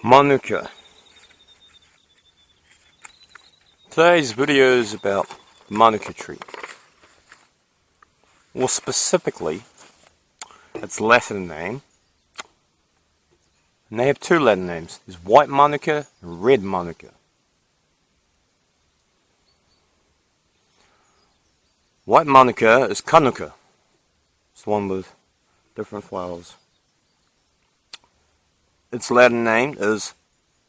Manuka. Today's video is about the Manuka tree. More specifically, its Latin name. And they have two Latin names. There's white Manuka and red Manuka. White Manuka is Kanuka. It's the one with different flowers. Its Latin name is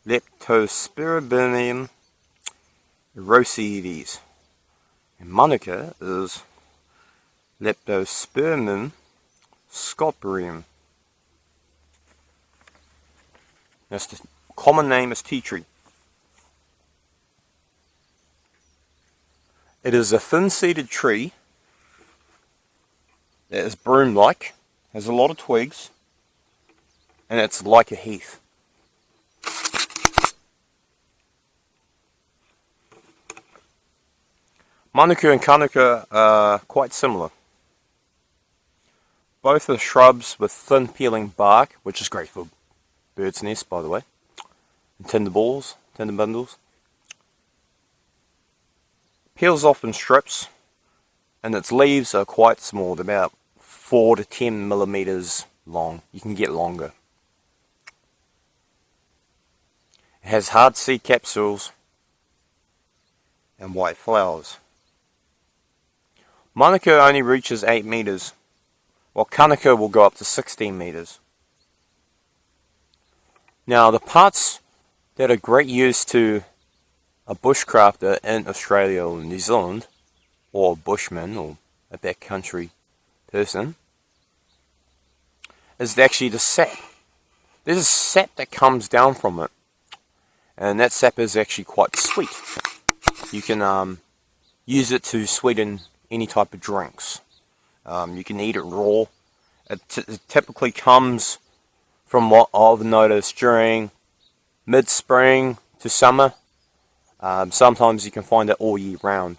Leptospermum erosides. And Manuka is Leptospermum Scoparium. That's the common name is tea tree. It is a thin-seeded tree that is broom-like, has a lot of twigs, and it's like a heath. Manuka and Kanuka are quite similar. Both are shrubs with thin peeling bark, which is great for birds' nests, by the way, and tinder bundles. Peels off in strips, and its leaves are quite small, they're about 4 to 10 millimeters long. You can get longer. It has hard seed capsules and white flowers. Manuka only reaches 8 meters, while Kanuka will go up to 16 meters. Now, the parts that are great use to a bushcrafter in Australia or New Zealand, or a bushman or a backcountry person, is actually the sap. There's a sap that comes down from it, and that sap is actually quite sweet. You can use it to sweeten any type of drinks. You can eat it raw. It typically comes from what I've noticed during mid-spring to summer. Sometimes you can find it all year round.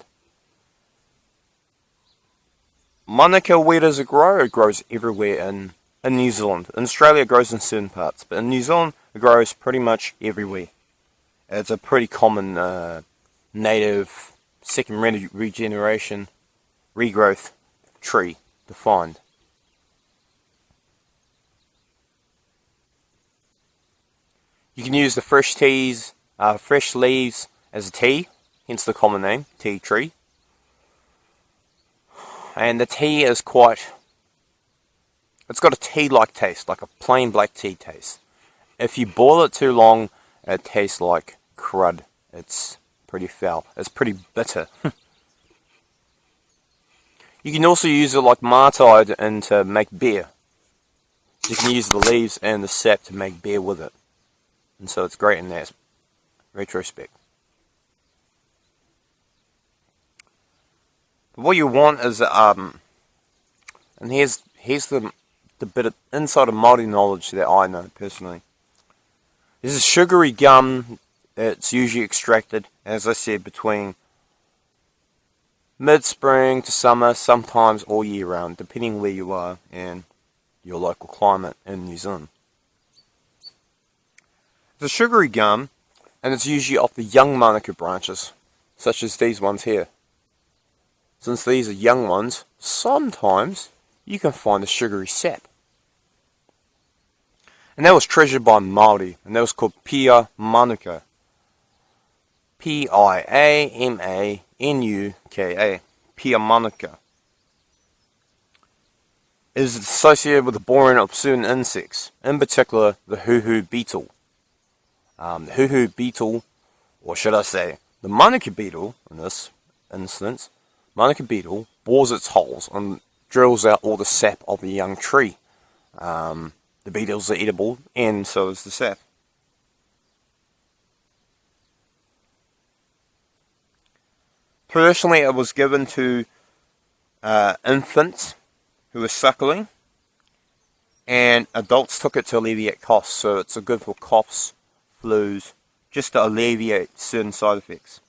Manuka, where does it grow? It grows everywhere in New Zealand. In Australia it grows in certain parts, but in New Zealand it grows pretty much everywhere. It's a pretty common native second regeneration regrowth tree to find. You can use the fresh leaves as a tea, hence the common name, tea tree. And the tea is it's got a tea-like taste, like a plain black tea taste. If you boil it too long, it tastes like crud. It's pretty foul. It's pretty bitter. You can also use it like martide and to make beer. You can use the leaves and the sap to make beer with it. And so it's great in that retrospect. But what you want is, and here's the bit of insider Māori knowledge that I know personally. There's a sugary gum that's usually extracted, as I said, between mid-spring to summer, sometimes all year round, depending where you are and your local climate in New Zealand. It's a sugary gum, and it's usually off the young Manuka branches, such as these ones here. Since these are young ones, sometimes you can find the sugary sap. And that was treasured by Māori, and that was called Pia Manuka. Piamanuka. Pia Manuka. It is associated with the boring of certain insects, in particular the hoo-hoo beetle. The hoo-hoo beetle, or should I say, the Manuka beetle, in this instance, Manuka beetle bores its holes and drills out all the sap of the young tree. The beetles are edible, and so is the sap. Traditionally, it was given to infants who were suckling, and adults took it to alleviate coughs, so it's good for coughs, flus, just to alleviate certain side effects.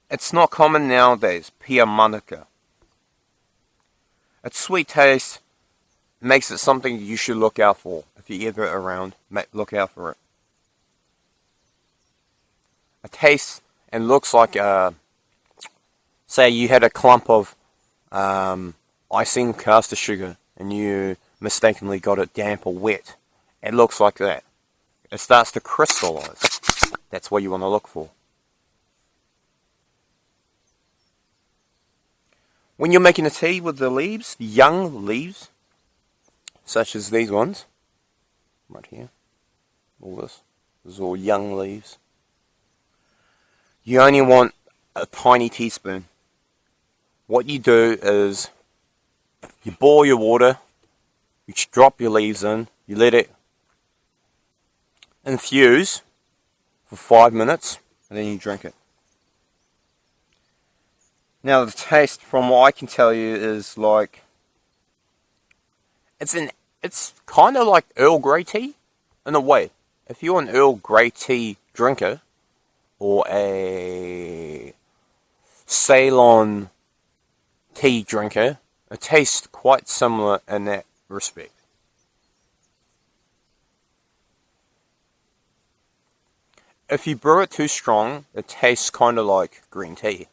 It's not common nowadays, Pia Manuka. Its sweet taste makes it something you should look out for. If you're ever around, look out for it. It tastes and looks like, say you had a clump of icing caster sugar and you mistakenly got it damp or wet. It looks like that. It starts to crystallize. That's what you want to look for. When you're making a tea with the leaves, young leaves, such as these ones, right here, all this is all young leaves. You only want a tiny teaspoon. What you do is, you boil your water, you drop your leaves in, you let it infuse for 5 minutes, and then you drink it. Now the taste, from what I can tell you, is like, it's kind of like Earl Grey tea, in a way. If you're an Earl Grey tea drinker, or a Ceylon tea drinker, it tastes quite similar in that respect. If you brew it too strong, it tastes kind of like green tea.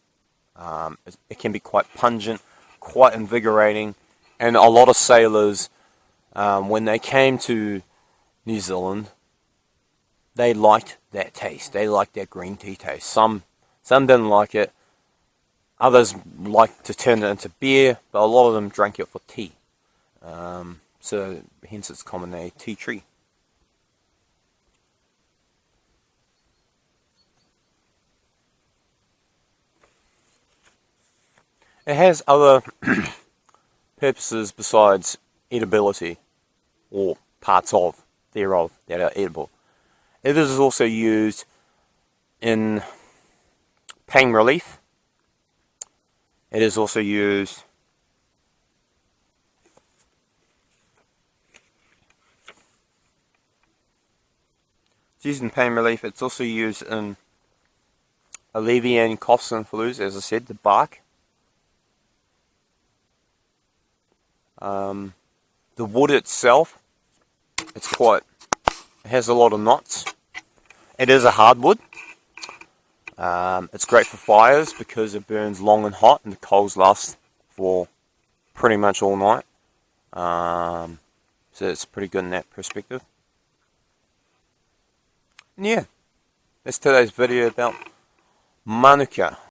It can be quite pungent, quite invigorating, and a lot of sailors, when they came to New Zealand, they liked that taste. They liked that green tea taste. Some didn't like it. Others liked to turn it into beer, but a lot of them drank it for tea. So hence it's common name, tea tree. It has other purposes besides eatability, or parts of thereof that are edible. It is also used in pain relief. It is also used in pain relief. It's also used in alleviating coughs and flus, as I said, the bark. The wood itself, it has a lot of knots. It is a hardwood. It's great for fires because it burns long and hot, and the coals last for pretty much all night. So it's pretty good in that perspective. And yeah, that's today's video about Manuka.